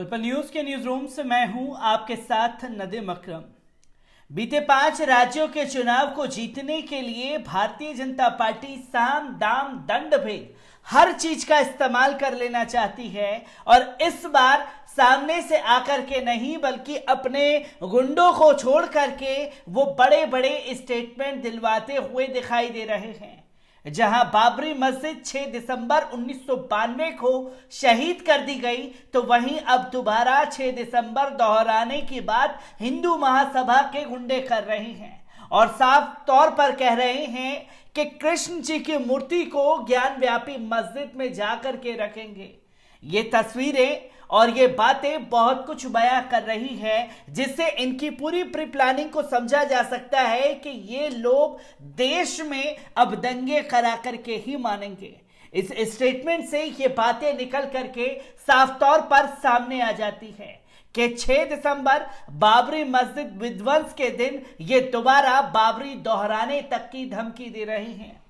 पल न्यूज के news room से मैं हूं आपके साथ नदीम अकरम। बीते 5 राज्यों के चुनाव को जीतने के लिए भारतीय जनता पार्टी साम दाम दंड भेद हर चीज का इस्तेमाल कर लेना चाहती है और इस बार सामने से आकर के नहीं बल्कि अपने गुंडों को छोड़ करके वो बड़े बड़े स्टेटमेंट दिलवाते हुए दिखाई दे रहे हैं। जहां बाबरी मस्जिद 6 दिसंबर 1992 को शहीद कर दी गई, तो वहीं अब दोबारा 6 दिसंबर दोहराने की बात हिंदू महासभा के गुंडे कर रहे हैं और साफ तौर पर कह रहे हैं कि कृष्ण जी की मूर्ति को ज्ञान व्यापी मस्जिद में जाकर के रखेंगे। ये तस्वीरें और ये बातें बहुत कुछ बयां कर रही है, जिससे इनकी पूरी प्री प्लानिंग को समझा जा सकता है कि ये लोग देश में अब दंगे करा करके ही मानेंगे। इस स्टेटमेंट से ये बातें निकल करके साफ तौर पर सामने आ जाती है कि 6 दिसंबर बाबरी मस्जिद विध्वंस के दिन ये दोबारा बाबरी दोहराने तक की धमकी दे रही हैं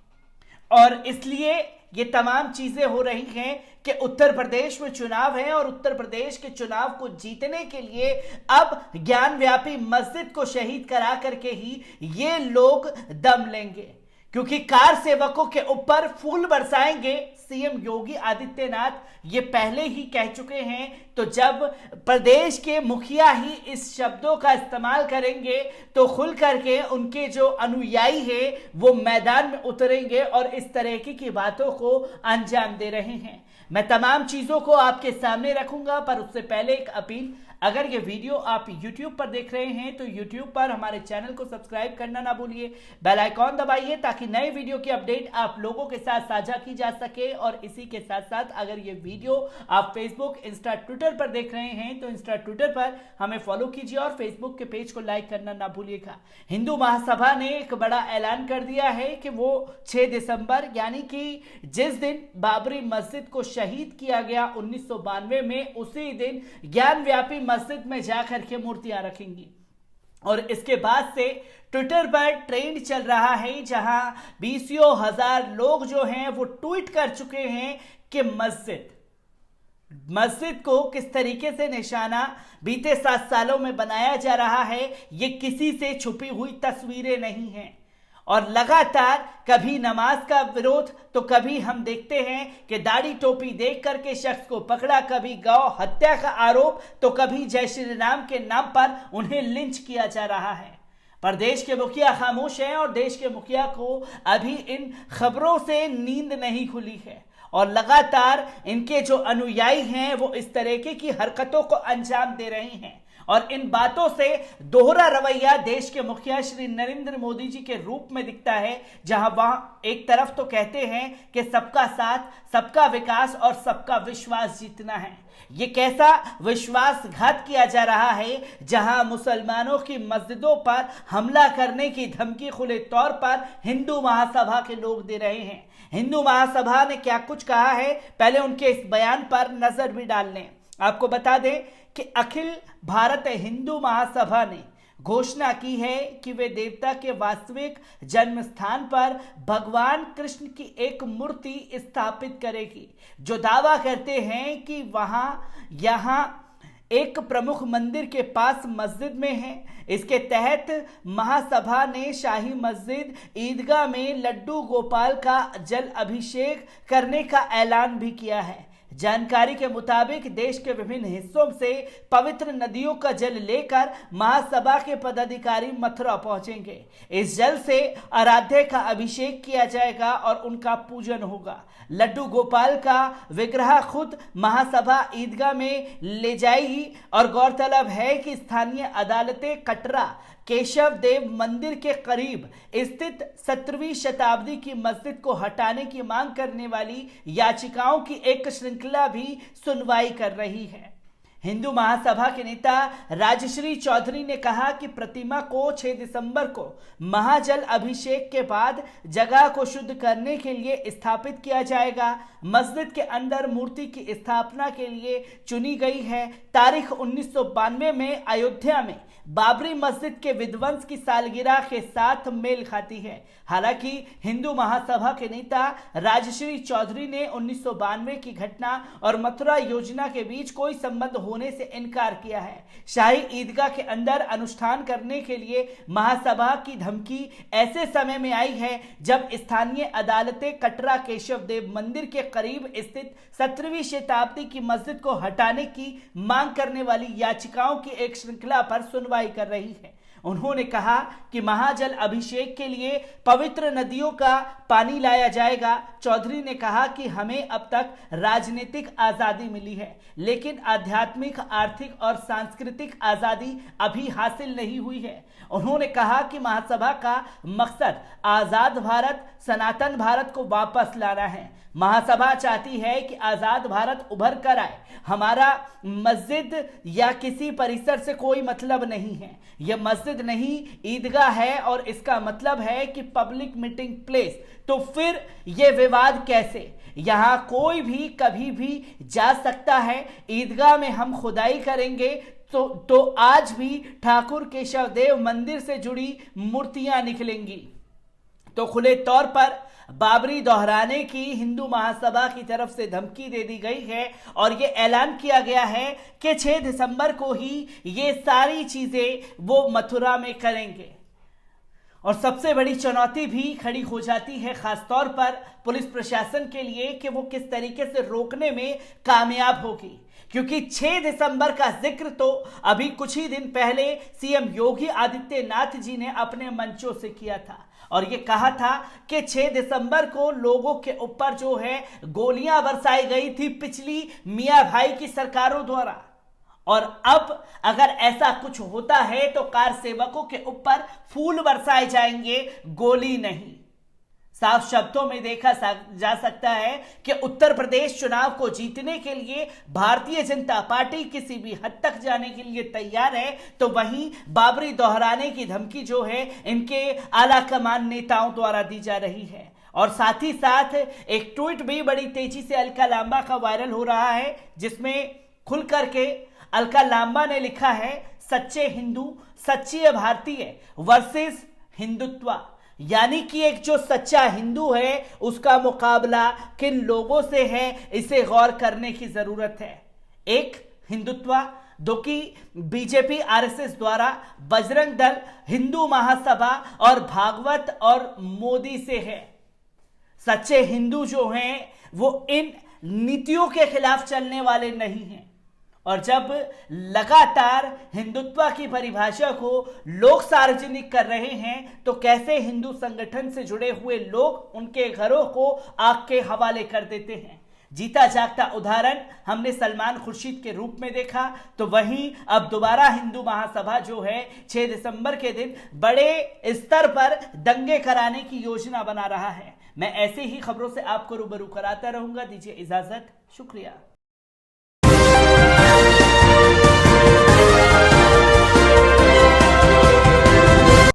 और इसलिए ये तमाम चीजें हो रही हैं कि उत्तर प्रदेश में चुनाव है और उत्तर प्रदेश के चुनाव को जीतने के लिए अब ज्ञान व्यापी मस्जिद को शहीद करा करके ही ये लोग दम लेंगे, क्योंकि कार सेवकों के ऊपर फूल बरसाएंगे। सीएम योगी आदित्यनाथ ये पहले ही कह चुके हैं, तो जब प्रदेश के मुखिया ही इस शब्दों का इस्तेमाल करेंगे तो खुल करके उनके जो अनुयायी हैं वो मैदान में उतरेंगे और इस तरह की बातों को अंजाम दे रहे हैं। मैं तमाम चीजों को आपके सामने रखूंगा, पर उससे पहले एक अपील, अगर ये वीडियो आप YouTube पर देख रहे हैं तो YouTube पर हमारे चैनल को सब्सक्राइब करना ना भूलिए, बेल आइकॉन दबाइए ताकि नए वीडियो की अपडेट आप लोगों के साथ साझा की जा सके। और इसी के साथ साथ अगर ये वीडियो आप फेसबुक, इंस्टा, ट्विटर पर देख रहे हैं तो इंस्टा, ट्विटर पर हमें फॉलो कीजिए और फेसबुक के पेज को लाइक करना ना भूलिएगा। हिंदू महासभा ने एक बड़ा ऐलान कर दिया है कि वो 6 दिसंबर यानी कि जिस दिन बाबरी मस्जिद को शहीद किया गया 1992 में, उसी दिन ज्ञान व्यापी मस्जिद में जाकर के मूर्तियां रखेंगी। और इसके बाद से ट्विटर पर ट्रेंड चल रहा है, जहां 20,000 लोग जो हैं वो ट्वीट कर चुके हैं कि मस्जिद को किस तरीके से निशाना बीते 7 सालों में बनाया जा रहा है। ये किसी से छुपी हुई तस्वीरें नहीं हैं और लगातार कभी नमाज का विरोध तो कभी हम देखते हैं कि दाढ़ी टोपी देख करके शख्स को पकड़ा, कभी गौ हत्या का आरोप तो कभी जय श्री राम के नाम पर उन्हें लिंच किया जा रहा है। पर देश के मुखिया खामोश हैं और देश के मुखिया को अभी इन खबरों से नींद नहीं खुली है और लगातार इनके जो अनुयायी हैं वो इस तरीके की हरकतों को अंजाम दे रहे हैं और इन बातों से दोहरा रवैया देश के मुखिया श्री नरेंद्र मोदी जी के रूप में दिखता है, जहां वहां एक तरफ तो कहते हैं कि सबका साथ, सबका विकास और सबका विश्वास जीतना है। ये कैसा विश्वासघात किया जा रहा है, जहां मुसलमानों की मस्जिदों पर हमला करने की धमकी खुले तौर पर हिंदू महासभा के लोग दे रहे हैं। हिंदू महासभा ने क्या कुछ कहा है, पहले उनके इस बयान पर नजर भी डाल लें। आपको बता दें कि अखिल भारत हिंदू महासभा ने घोषणा की है कि वे देवता के वास्तविक जन्म स्थान पर भगवान कृष्ण की एक मूर्ति स्थापित करेगी, जो दावा करते हैं कि यहाँ एक प्रमुख मंदिर के पास मस्जिद में है। इसके तहत महासभा ने शाही मस्जिद ईदगाह में लड्डू गोपाल का जल अभिषेक करने का ऐलान भी किया है। जानकारी के मुताबिक देश के विभिन्न हिस्सों से पवित्र नदियों का जल लेकर महासभा के पदाधिकारी मथुरा पहुंचेंगे। इस जल से आराध्य का अभिषेक किया जाएगा और उनका पूजन होगा। लड्डू गोपाल का विग्रह खुद महासभा ईदगाह में ले जाएगी और गौरतलब है कि स्थानीय अदालतें कटरा केशव देव मंदिर के करीब स्थित 17वीं शताब्दी की मस्जिद को हटाने की मांग करने वाली याचिकाओं की एक श्रृंखला भी सुनवाई कर रही है। हिंदू महासभा के नेता राजश्री चौधरी ने कहा कि प्रतिमा को 6 दिसंबर को महाजल अभिषेक के बाद जगह को शुद्ध करने के लिए स्थापित किया जाएगा। मस्जिद के अंदर मूर्ति की स्थापना के लिए चुनी गई है तारीख 1992 में अयोध्या में बाबरी मस्जिद के विध्वंस की सालगिरह के साथ मेल खाती है। हालांकि हिंदू महासभा के नेता राजश्री चौधरी ने 1992 की घटना और मथुरा योजना के बीच कोई संबंध होने से इनकार किया है। शाही ईदगाह के अंदर अनुष्ठान करने के लिए महासभा की धमकी ऐसे समय में आई है जब स्थानीय अदालतें कटरा केशव देव मंदिर के करीब स्थित 17वीं शताब्दी की मस्जिद को हटाने की मांग करने वाली याचिकाओं की एक श्रृंखला पर सुनवाई कर रही है। उन्होंने कहा कि महाजल अभिषेक के लिए पवित्र नदियों का पानी लाया जाएगा। चौधरी ने कहा कि हमें अब तक राजनीतिक आजादी मिली है, लेकिन आध्यात्मिक, आर्थिक और सांस्कृतिक आजादी अभी हासिल नहीं हुई है। उन्होंने कहा कि महासभा का मकसद आजाद भारत, सनातन भारत को वापस लाना है। महासभा चाहती है कि आजाद भारत उभर कर आए। हमारा मस्जिद या किसी परिसर से कोई मतलब नहीं है। यह मस्जिद नहीं, ईदगाह है और इसका मतलब है कि पब्लिक मीटिंग प्लेस। तो फिर यह विवाद कैसे? यहां कोई भी कभी भी जा सकता है। ईदगाह में हम खुदाई करेंगे तो आज भी ठाकुर केशव देव मंदिर से जुड़ी मूर्तियां निकलेंगी। तो खुले तौर पर बाबरी दोहराने की हिंदू महासभा की तरफ से धमकी दे दी गई है और ये ऐलान किया गया है कि 6 दिसंबर को ही ये सारी चीजें वो मथुरा में करेंगे। और सबसे बड़ी चुनौती भी खड़ी हो जाती है खासतौर पर पुलिस प्रशासन के लिए कि वो किस तरीके से रोकने में कामयाब होगी, क्योंकि 6 दिसंबर का जिक्र तो अभी कुछ ही दिन पहले सीएम योगी आदित्यनाथ जी ने अपने मंचों से किया था और ये कहा था कि 6 दिसंबर को लोगों के ऊपर जो है गोलियां बरसाई गई थी पिछली मियां भाई की सरकारों द्वारा। और अब अगर ऐसा कुछ होता है तो कार सेवकों के ऊपर फूल बरसाए जाएंगे, गोली नहीं। साफ शब्दों में देखा जा सकता है कि उत्तर प्रदेश चुनाव को जीतने के लिए भारतीय जनता पार्टी किसी भी हद तक जाने के लिए तैयार है, तो वहीं बाबरी दोहराने की धमकी जो है इनके आला कमान नेताओं द्वारा दी जा रही है। और साथ ही साथ एक ट्वीट भी बड़ी तेजी से अलका लांबा का वायरल हो रहा है, जिसमें खुल करके अलका लांबा ने लिखा है, सच्चे हिंदू, सच्ची भारतीय वर्सेस हिंदुत्व। यानी कि एक जो सच्चा हिंदू है उसका मुकाबला किन लोगों से है, इसे गौर करने की जरूरत है। एक हिंदुत्व, दो कि बीजेपी आरएसएस द्वारा बजरंग दल, हिंदू महासभा और भागवत और मोदी से है। सच्चे हिंदू जो हैं वो इन नीतियों के खिलाफ चलने वाले नहीं हैं। और जब लगातार हिंदुत्व की परिभाषा को लोग सार्वजनिक कर रहे हैं तो कैसे हिंदू संगठन से जुड़े हुए लोग उनके घरों को आग के हवाले कर देते हैं। जीता जागता उदाहरण हमने सलमान खुर्शीद के रूप में देखा, तो वहीं अब दोबारा हिंदू महासभा जो है 6 दिसंबर के दिन बड़े स्तर पर दंगे कराने की योजना बना रहा है। मैं ऐसे ही खबरों से आपको रूबरू कराता रहूंगा। दीजिए इजाजत, शुक्रिया।